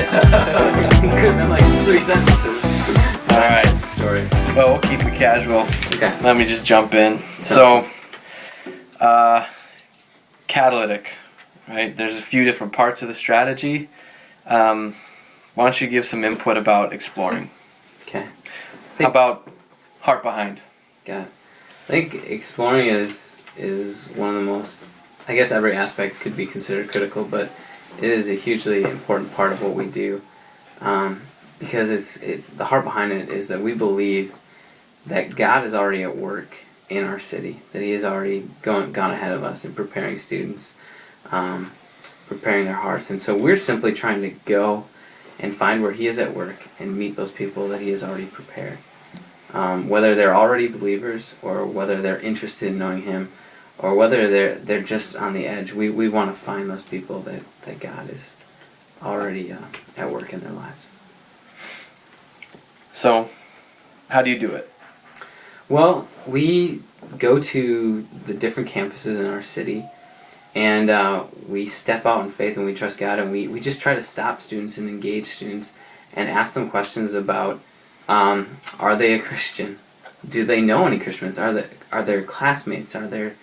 Couldn't in like 3 sentences. Alright, Story. well, we'll keep it casual. Okay. Let me just jump in. So, Catalytic, right? There's a few different parts of the strategy. Why don't you give some input about exploring? Okay. How about heart behind? Got it. I think exploring is one of the most, I guess every aspect could be considered critical, but it is a hugely important part of what we do. Because the heart behind it is that we believe that God is already at work in our city, that He has already gone ahead of us in preparing students, preparing their hearts. And so we're simply trying to go and find where He is at work and meet those people that He has already prepared. Whether they're already believers or whether they're interested in knowing Him or whether they're just on the edge, we want to find those people that God is already at work in their lives. So, how do you do it? Well, we go to the different campuses in our city, and we step out in faith and we trust God, and we just try to stop students and engage students and ask them questions about, are they a Christian? Do they know any Christians? Are their classmates? Are there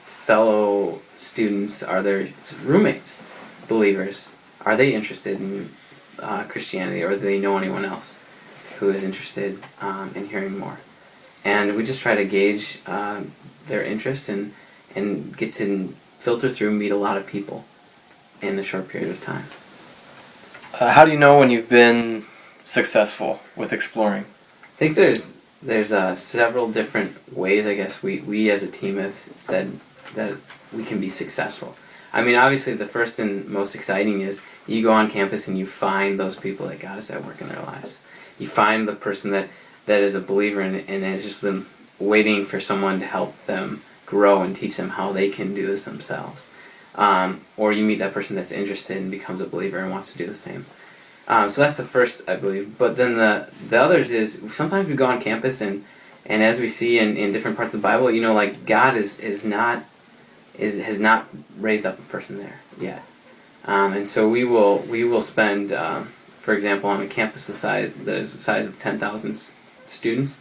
fellow students? Are there roommates, believers? Are they interested in Christianity, or do they know anyone else who is interested in hearing more? And we just try to gauge their interest and get to filter through and meet a lot of people in a short period of time. How do you know when you've been successful with exploring? I think there's several different ways, I guess, we as a team have said that we can be successful. I mean, obviously the first and most exciting is you go on campus and you find those people that God is at work in their lives. You find the person that is a believer and has just been waiting for someone to help them grow and teach them how they can do this themselves. Or you meet that person that's interested and becomes a believer and wants to do the same. So that's the first, I believe. But then the others is sometimes we go on campus and as we see in different parts of the Bible, like God has not raised up a person there yet. And so we will spend, for example, on a campus that is the size of 10,000 students,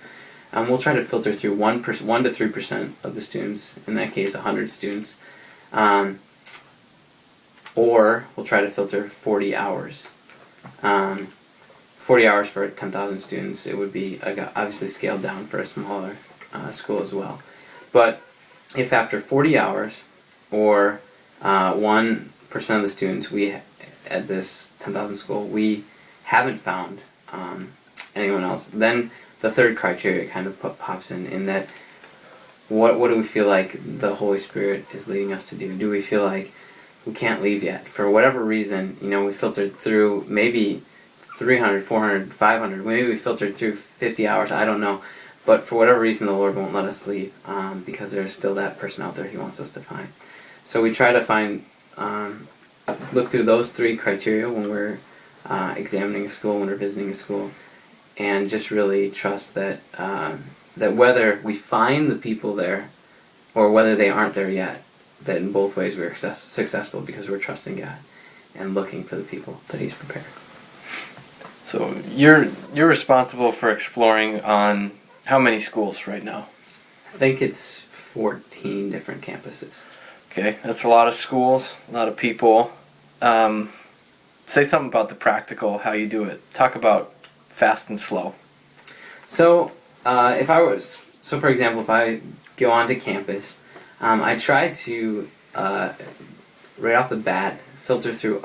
we'll try to filter through 1 to 3% of the students, in that case 100 students, or we'll try to filter 40 hours. 40 hours for 10,000 students, it would be obviously scaled down for a smaller school as well. But if after 40 hours or 1% of the students at this 10,000 school, we haven't found anyone else, then the third criteria kind of pops in that what do we feel like the Holy Spirit is leading us to do? Do we feel like we can't leave yet? For whatever reason, we filtered through maybe 300, 400, 500, maybe we filtered through 50 hours, I don't know. But for whatever reason, the Lord won't let us leave because there's still that person out there He wants us to find. So we try to look through those 3 criteria when we're examining a school, when we're visiting a school, and just really trust that whether we find the people there or whether they aren't there yet, that in both ways we're successful because we're trusting God and looking for the people that He's prepared. So you're responsible for exploring on how many schools right now? I think it's 14 different campuses. Okay, that's a lot of schools, a lot of people. Say something about the practical, how you do it. Talk about fast and slow. So, for example, if I go onto campus, I try to, right off the bat, filter through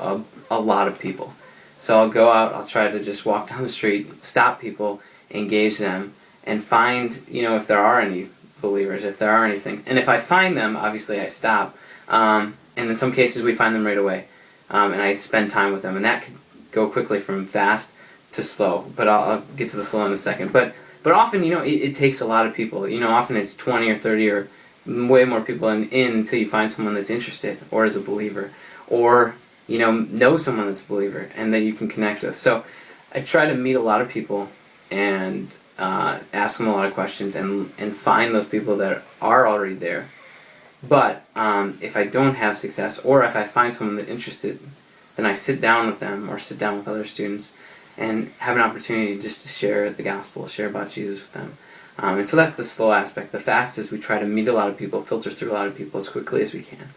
a lot of people. So I'll go out, I'll try to just walk down the street, stop people, engage them, and find, if there are any believers, if there are anything. And if I find them, obviously I stop. And in some cases we find them right away. And I spend time with them. And that could go quickly from fast to slow. But I'll get to the slow in a second. But often, it takes a lot of people. Often it's 20 or 30 or way more people in until you find someone that's interested or is a believer. Or, know someone that's a believer and that you can connect with. So I try to meet a lot of people and ask them a lot of questions and find those people that are already there. But if I don't have success, or if I find someone that's interested, then I sit down with them or sit down with other students and have an opportunity just to share the gospel, share about Jesus with them. And so that's the slow aspect. The fast is we try to meet a lot of people, filter through a lot of people as quickly as we can.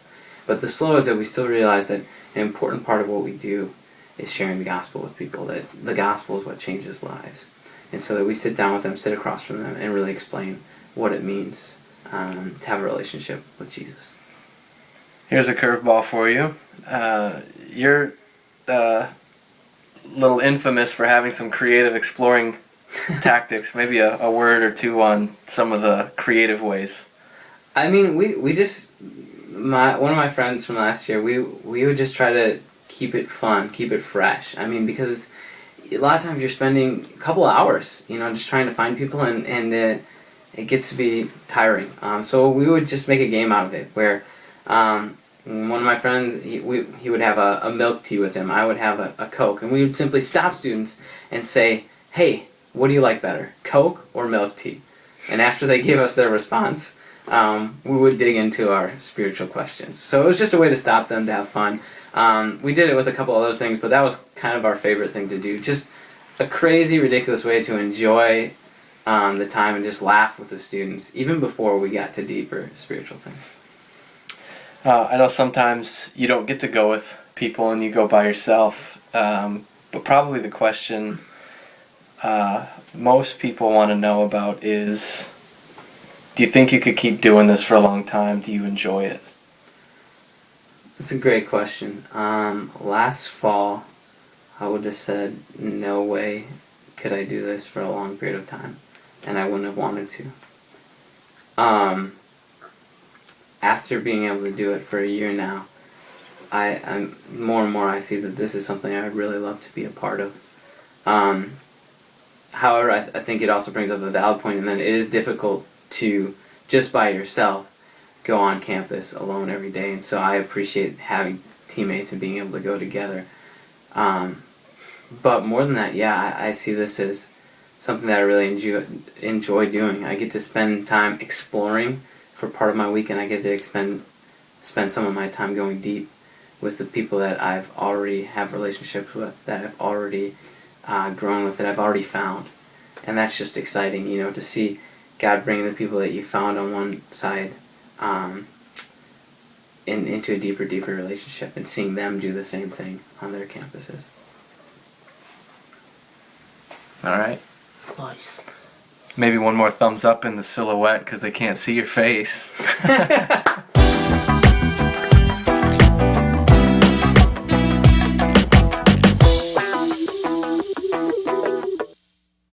But the slow is that we still realize that an important part of what we do is sharing the gospel with people, that the gospel is what changes lives. And so that we sit down with them, sit across from them, and really explain what it means to have a relationship with Jesus. Here's a curveball for you. You're little infamous for having some creative exploring tactics. Maybe a word or two on some of the creative ways. I mean, we just one of my friends from last year, we would just try to keep it fun, keep it fresh. I mean, because a lot of times you're spending a couple of hours, just trying to find people, and it gets to be tiring. So we would just make a game out of it, where one of my friends, he would have a milk tea with him. I would have a Coke, and we would simply stop students and say, "Hey, what do you like better, Coke or milk tea?" And after they gave us their response, we would dig into our spiritual questions. So it was just a way to stop them, to have fun. We did it with a couple other things, but that was kind of our favorite thing to do. Just a crazy, ridiculous way to enjoy the time and just laugh with the students, even before we got to deeper spiritual things. I know sometimes you don't get to go with people and you go by yourself, but probably the question most people want to know about is, do you think you could keep doing this for a long time? Do you enjoy it? That's a great question. Last fall, I would have said, no way could I do this for a long period of time, and I wouldn't have wanted to. After being able to do it for a year now, I'm more and more I see that this is something I would really love to be a part of. However, I think it also brings up a valid point, and that it is difficult to, just by yourself, go on campus alone every day, and so I appreciate having teammates and being able to go together. But more than that, yeah, I see this as something that I really enjoy doing. I get to spend time exploring for part of my week, and I get to spend some of my time going deep with the people that I've already have relationships with, that I've already grown with, that I've already found. And that's just exciting, to see God bringing the people that you found on one side into a deeper relationship, and seeing them do the same thing on their campuses. All right. Nice. Maybe one more thumbs up in the silhouette because they can't see your face.